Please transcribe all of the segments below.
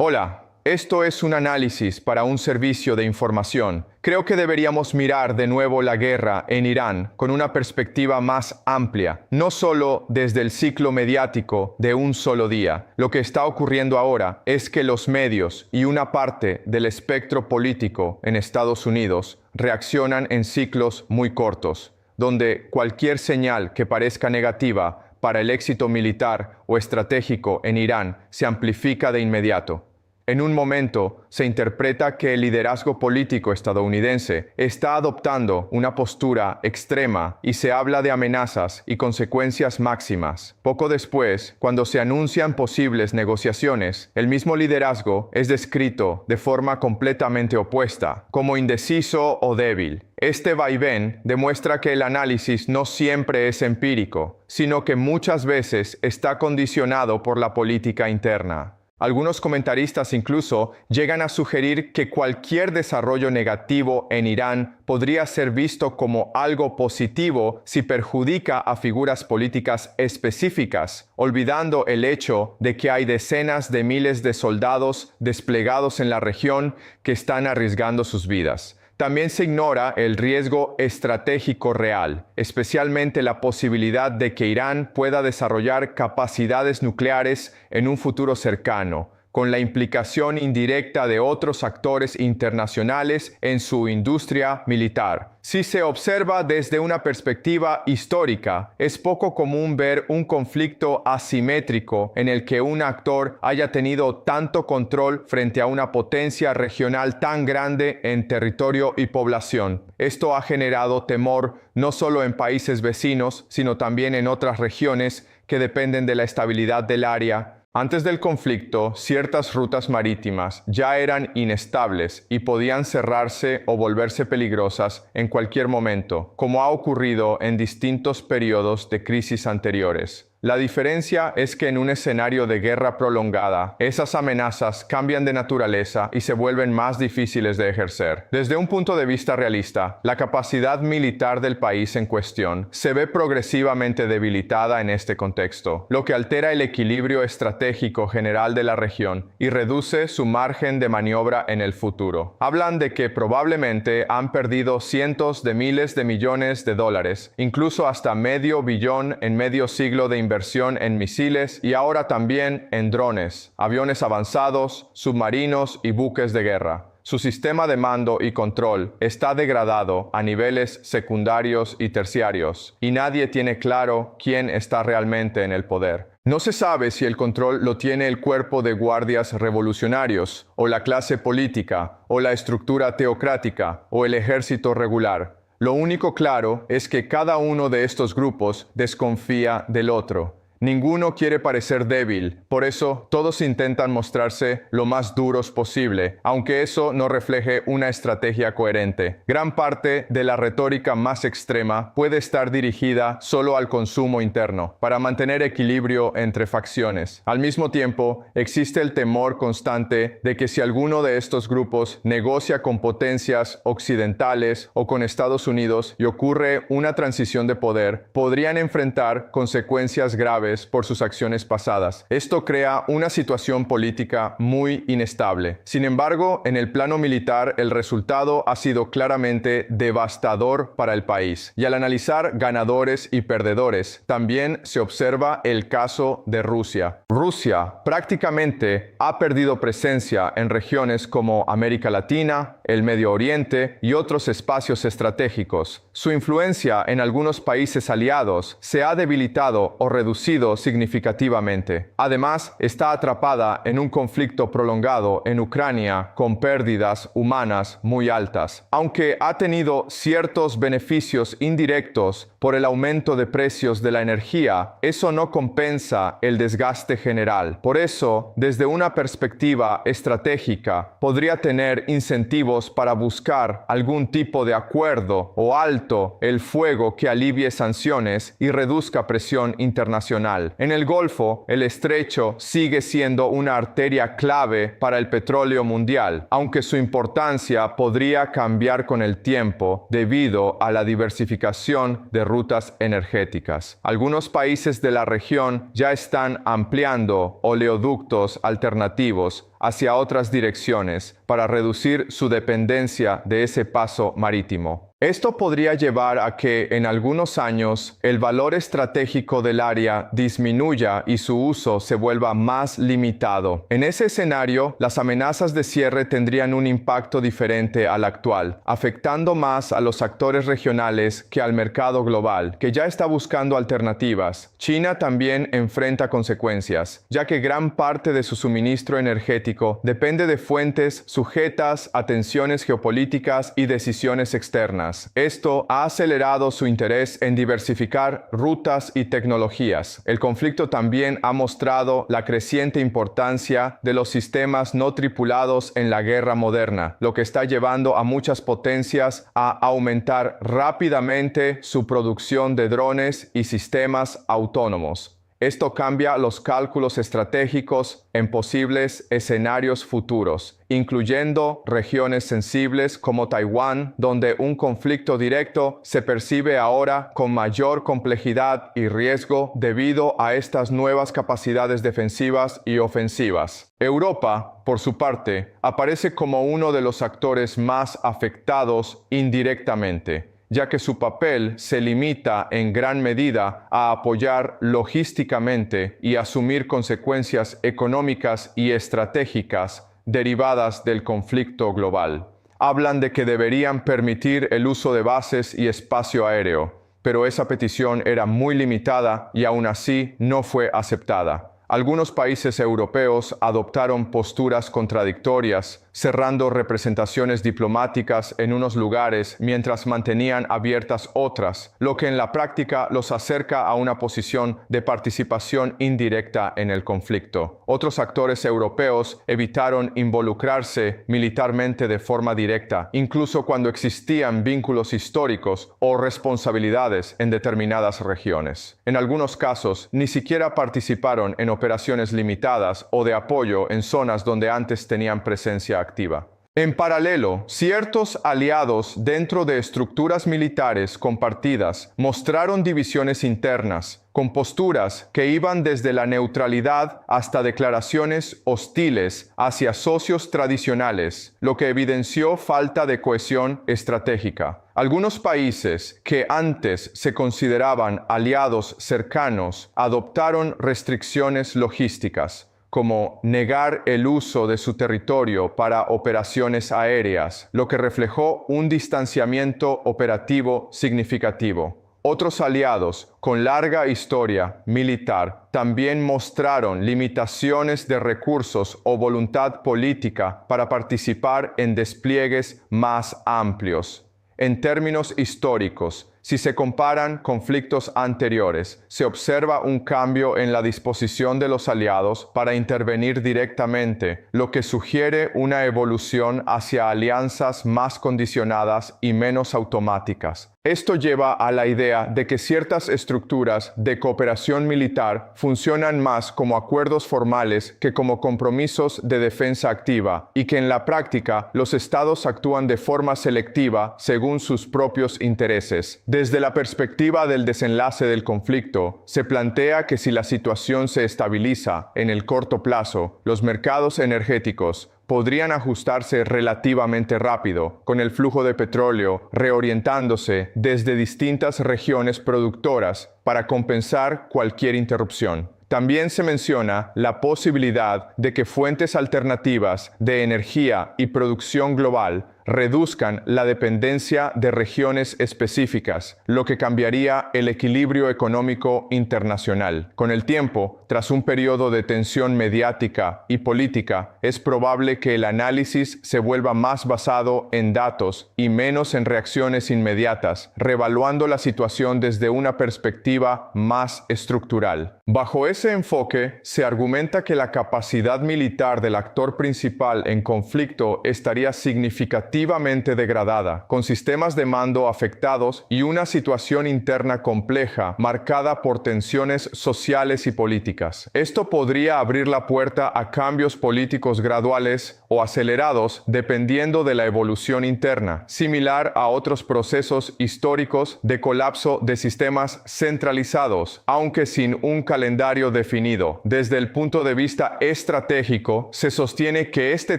Hola, esto es un análisis para un servicio de información. Creo que deberíamos mirar de nuevo la guerra en Irán con una perspectiva más amplia, no solo desde el ciclo mediático de un solo día. Lo que está ocurriendo ahora es que los medios y una parte del espectro político en Estados Unidos reaccionan en ciclos muy cortos, donde cualquier señal que parezca negativa para el éxito militar o estratégico en Irán se amplifica de inmediato. En un momento, se interpreta que el liderazgo político estadounidense está adoptando una postura extrema y se habla de amenazas y consecuencias máximas. Poco después, cuando se anuncian posibles negociaciones, el mismo liderazgo es descrito de forma completamente opuesta, como indeciso o débil. Este vaivén demuestra que el análisis no siempre es empírico, sino que muchas veces está condicionado por la política interna. Algunos comentaristas incluso llegan a sugerir que cualquier desarrollo negativo en Irán podría ser visto como algo positivo si perjudica a figuras políticas específicas, olvidando el hecho de que hay decenas de miles de soldados desplegados en la región que están arriesgando sus vidas. También se ignora el riesgo estratégico real, especialmente la posibilidad de que Irán pueda desarrollar capacidades nucleares en un futuro cercano, con la implicación indirecta de otros actores internacionales en su industria militar. Si se observa desde una perspectiva histórica, es poco común ver un conflicto asimétrico en el que un actor haya tenido tanto control frente a una potencia regional tan grande en territorio y población. Esto ha generado temor no solo en países vecinos, sino también en otras regiones que dependen de la estabilidad del área. Antes del conflicto, ciertas rutas marítimas ya eran inestables y podían cerrarse o volverse peligrosas en cualquier momento, como ha ocurrido en distintos periodos de crisis anteriores. La diferencia es que en un escenario de guerra prolongada, esas amenazas cambian de naturaleza y se vuelven más difíciles de ejercer. Desde un punto de vista realista, la capacidad militar del país en cuestión se ve progresivamente debilitada en este contexto, lo que altera el equilibrio estratégico general de la región y reduce su margen de maniobra en el futuro. Hablan de que probablemente han perdido cientos de miles de millones de dólares, incluso hasta medio billón en medio siglo de inversión en misiles y ahora también en drones, aviones avanzados, submarinos y buques de guerra. Su sistema de mando y control está degradado a niveles secundarios y terciarios, y nadie tiene claro quién está realmente en el poder. No se sabe si el control lo tiene el cuerpo de guardias revolucionarios, o la clase política, o la estructura teocrática, o el ejército regular. Lo único claro es que cada uno de estos grupos desconfía del otro. Ninguno quiere parecer débil, por eso todos intentan mostrarse lo más duros posible, aunque eso no refleje una estrategia coherente. Gran parte de la retórica más extrema puede estar dirigida solo al consumo interno, para mantener equilibrio entre facciones. Al mismo tiempo, existe el temor constante de que si alguno de estos grupos negocia con potencias occidentales o con Estados Unidos y ocurre una transición de poder, podrían enfrentar consecuencias graves por sus acciones pasadas. Esto crea una situación política muy inestable. Sin embargo, en el plano militar, el resultado ha sido claramente devastador para el país. Y al analizar ganadores y perdedores, también se observa el caso de Rusia. Rusia prácticamente ha perdido presencia en regiones como América Latina, el Medio Oriente y otros espacios estratégicos. Su influencia en algunos países aliados se ha debilitado o reducido significativamente. Además, está atrapada en un conflicto prolongado en Ucrania con pérdidas humanas muy altas. Aunque ha tenido ciertos beneficios indirectos por el aumento de precios de la energía, eso no compensa el desgaste general. Por eso, desde una perspectiva estratégica, podría tener incentivos para buscar algún tipo de acuerdo o alto el fuego que alivie sanciones y reduzca presión internacional. En el Golfo, el estrecho sigue siendo una arteria clave para el petróleo mundial, aunque su importancia podría cambiar con el tiempo debido a la diversificación de rutas energéticas. Algunos países de la región ya están ampliando oleoductos alternativos hacia otras direcciones para reducir su dependencia de ese paso marítimo. Esto podría llevar a que en algunos años el valor estratégico del área disminuya y su uso se vuelva más limitado. En ese escenario, las amenazas de cierre tendrían un impacto diferente al actual, afectando más a los actores regionales que al mercado global, que ya está buscando alternativas. China también enfrenta consecuencias, ya que gran parte de su suministro energético depende de fuentes sujetas a tensiones geopolíticas y decisiones externas. Esto ha acelerado su interés en diversificar rutas y tecnologías. El conflicto también ha mostrado la creciente importancia de los sistemas no tripulados en la guerra moderna, lo que está llevando a muchas potencias a aumentar rápidamente su producción de drones y sistemas autónomos. Esto cambia los cálculos estratégicos en posibles escenarios futuros, incluyendo regiones sensibles como Taiwán, donde un conflicto directo se percibe ahora con mayor complejidad y riesgo debido a estas nuevas capacidades defensivas y ofensivas. Europa, por su parte, aparece como uno de los actores más afectados indirectamente, ya que su papel se limita en gran medida a apoyar logísticamente y asumir consecuencias económicas y estratégicas derivadas del conflicto global. Hablan de que deberían permitir el uso de bases y espacio aéreo, pero esa petición era muy limitada y aún así no fue aceptada. Algunos países europeos adoptaron posturas contradictorias, cerrando representaciones diplomáticas en unos lugares mientras mantenían abiertas otras, lo que en la práctica los acerca a una posición de participación indirecta en el conflicto. Otros actores europeos evitaron involucrarse militarmente de forma directa, incluso cuando existían vínculos históricos o responsabilidades en determinadas regiones. En algunos casos, ni siquiera participaron en operaciones limitadas o de apoyo en zonas donde antes tenían presencia activa. En paralelo, ciertos aliados dentro de estructuras militares compartidas mostraron divisiones internas, con posturas que iban desde la neutralidad hasta declaraciones hostiles hacia socios tradicionales, lo que evidenció falta de cohesión estratégica. Algunos países que antes se consideraban aliados cercanos adoptaron restricciones logísticas, como negar el uso de su territorio para operaciones aéreas, lo que reflejó un distanciamiento operativo significativo. Otros aliados con larga historia militar también mostraron limitaciones de recursos o voluntad política para participar en despliegues más amplios. En términos históricos, si se comparan conflictos anteriores, se observa un cambio en la disposición de los aliados para intervenir directamente, lo que sugiere una evolución hacia alianzas más condicionadas y menos automáticas. Esto lleva a la idea de que ciertas estructuras de cooperación militar funcionan más como acuerdos formales que como compromisos de defensa activa, y que en la práctica los estados actúan de forma selectiva según sus propios intereses. Desde la perspectiva del desenlace del conflicto, se plantea que si la situación se estabiliza en el corto plazo, los mercados energéticos podrían ajustarse relativamente rápido, con el flujo de petróleo reorientándose desde distintas regiones productoras para compensar cualquier interrupción. También se menciona la posibilidad de que fuentes alternativas de energía y producción global reduzcan la dependencia de regiones específicas, lo que cambiaría el equilibrio económico internacional. Con el tiempo, tras un periodo de tensión mediática y política, es probable que el análisis se vuelva más basado en datos y menos en reacciones inmediatas, reevaluando la situación desde una perspectiva más estructural. Bajo ese enfoque, se argumenta que la capacidad militar del actor principal en conflicto estaría significativamente significativamente degradada, con sistemas de mando afectados y una situación interna compleja marcada por tensiones sociales y políticas. Esto podría abrir la puerta a cambios políticos graduales o acelerados dependiendo de la evolución interna, similar a otros procesos históricos de colapso de sistemas centralizados, aunque sin un calendario definido. Desde el punto de vista estratégico, se sostiene que este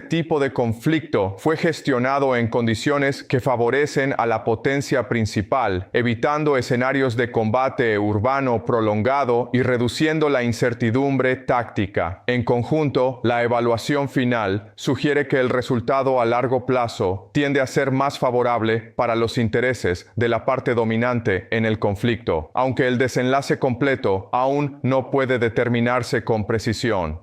tipo de conflicto fue gestionado en condiciones que favorecen a la potencia principal, evitando escenarios de combate urbano prolongado y reduciendo la incertidumbre táctica. En conjunto, la evaluación final sugiere que el resultado a largo plazo tiende a ser más favorable para los intereses de la parte dominante en el conflicto, aunque el desenlace completo aún no puede determinarse con precisión.